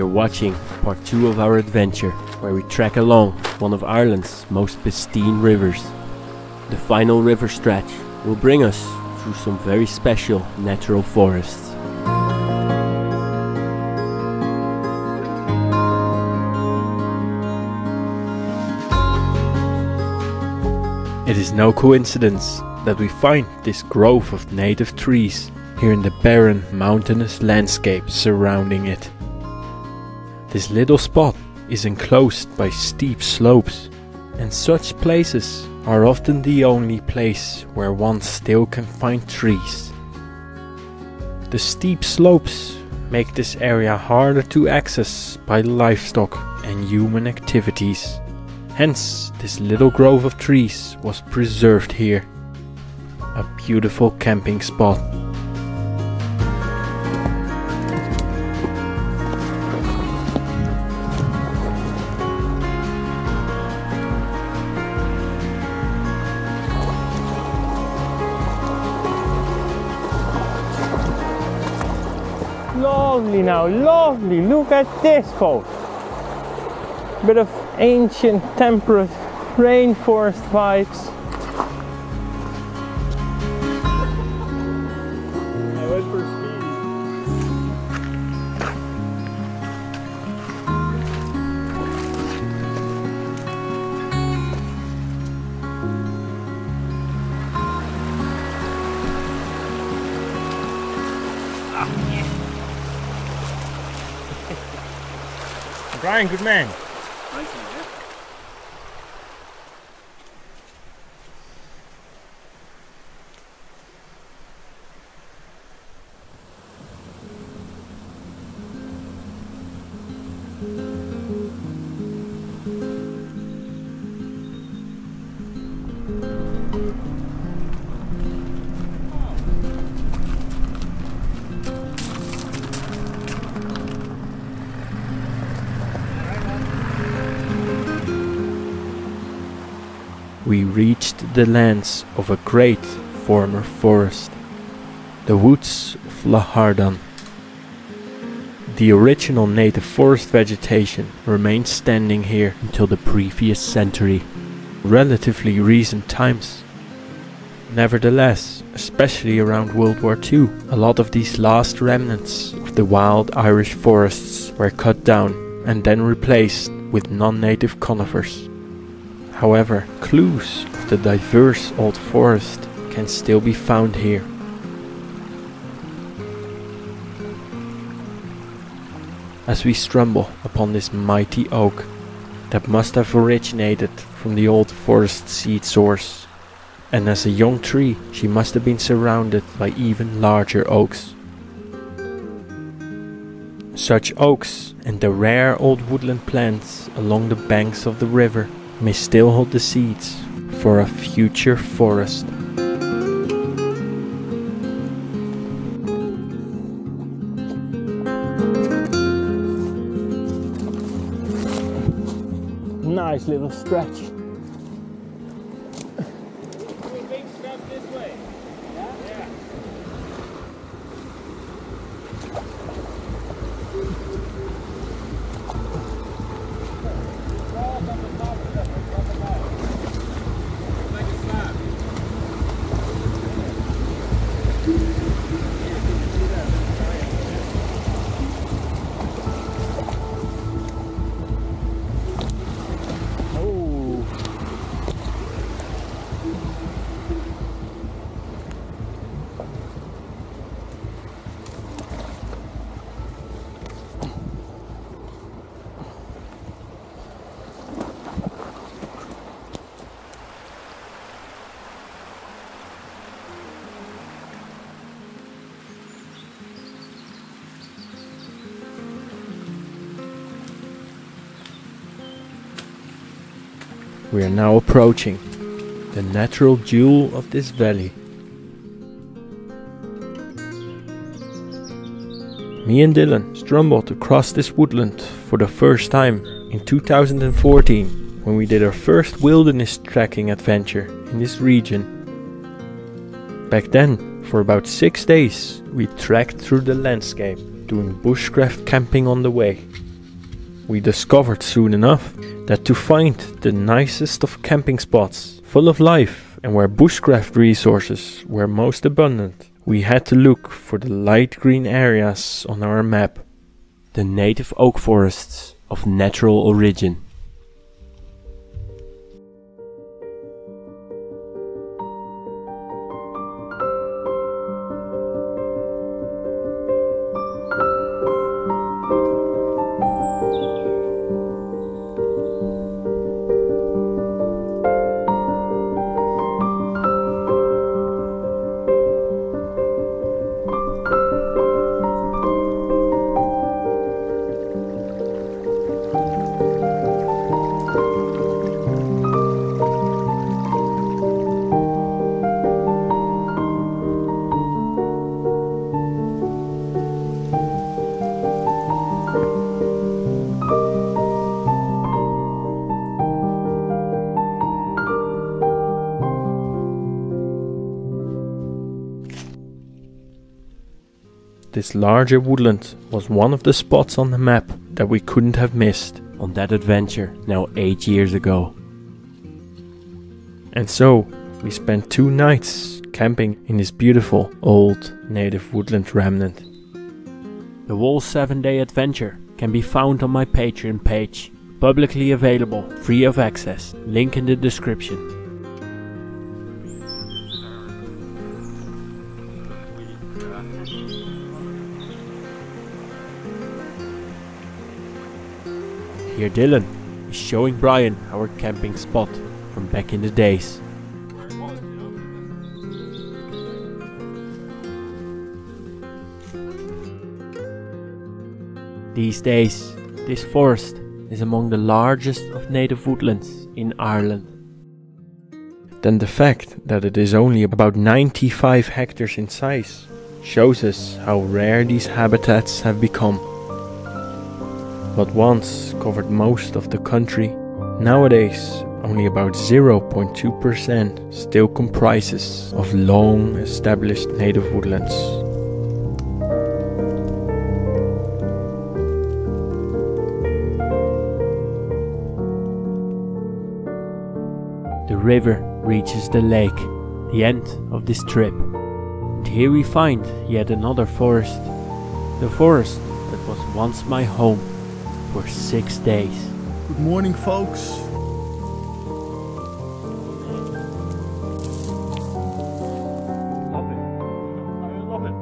You're watching part 2 of our adventure, where we trek along one of Ireland's most pristine rivers. The final river stretch will bring us through some very special natural forests. It is no coincidence that we find this grove of native trees here in the barren, mountainous landscape surrounding it. This little spot is enclosed by steep slopes, and such places are often the only place where one still can find trees. The steep slopes make this area harder to access by livestock and human activities. Hence, this little grove of trees was preserved here. A beautiful camping spot. Lovely now, lovely. Look at this, folks. Bit of ancient temperate rainforest vibes. I went for speed. Brian, good man. We reached the lands of a great former forest, the woods of Lahardon. The original native forest vegetation remained standing here until the previous century, relatively recent times. Nevertheless, especially around World War II, a lot of these last remnants of the wild Irish forests were cut down and then replaced with non-native conifers. However, clues of the diverse old forest can still be found here. As we stumble upon this mighty oak that must have originated from the old forest seed source, and as a young tree she must have been surrounded by even larger oaks. Such oaks and the rare old woodland plants along the banks of the river may still hold the seeds for a future forest. Nice little stretch. We are now approaching the natural jewel of this valley. Me and Dylan stumbled across this woodland for the first time in 2014 when we did our first wilderness trekking adventure in this region. Back then, for about 6 days, we trekked through the landscape, doing bushcraft camping on the way. we discovered soon enough that to find the nicest of camping spots, full of life and where bushcraft resources were most abundant, we had to look for the light green areas on our map. The native oak forests of natural origin. This larger woodland was one of the spots on the map that we couldn't have missed on that adventure now 8 years ago. And so we spent 2 nights camping in this beautiful old native woodland remnant. The whole 7-day adventure can be found on my Patreon page, publicly available, free of access, link in the description. Here Dylan is showing Brian our camping spot from back in the days. These days, this forest is among the largest of native woodlands in Ireland. Then the fact that it is only about 95 hectares in size shows us how rare these habitats have become. What once covered most of the country, nowadays only about 0.2% still comprises of long established native woodlands. The river reaches the lake, the end of this trip. And here we find yet another forest. The forest that was once my home for 6 days. Good morning, folks. Love it. I love it.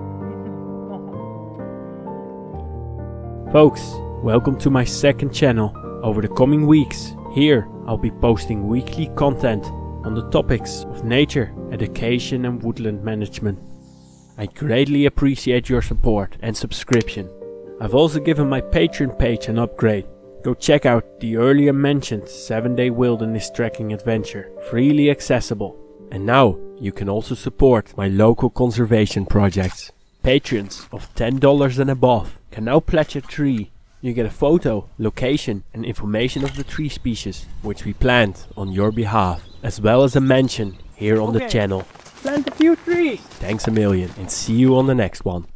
Folks, welcome to my second channel. Over the coming weeks, here I'll be posting weekly content on the topics of nature, education and woodland management. I greatly appreciate your support and subscription. I've also given my Patreon page an upgrade. Go check out the earlier mentioned 7-day wilderness trekking adventure, freely accessible. And now you can also support my local conservation projects. Patrons of $10 and above can now pledge a tree. You get a photo, location and information of the tree species which we plant on your behalf, as well as a mention here on the channel. Plant a few trees. Thanks a million and see you on the next one.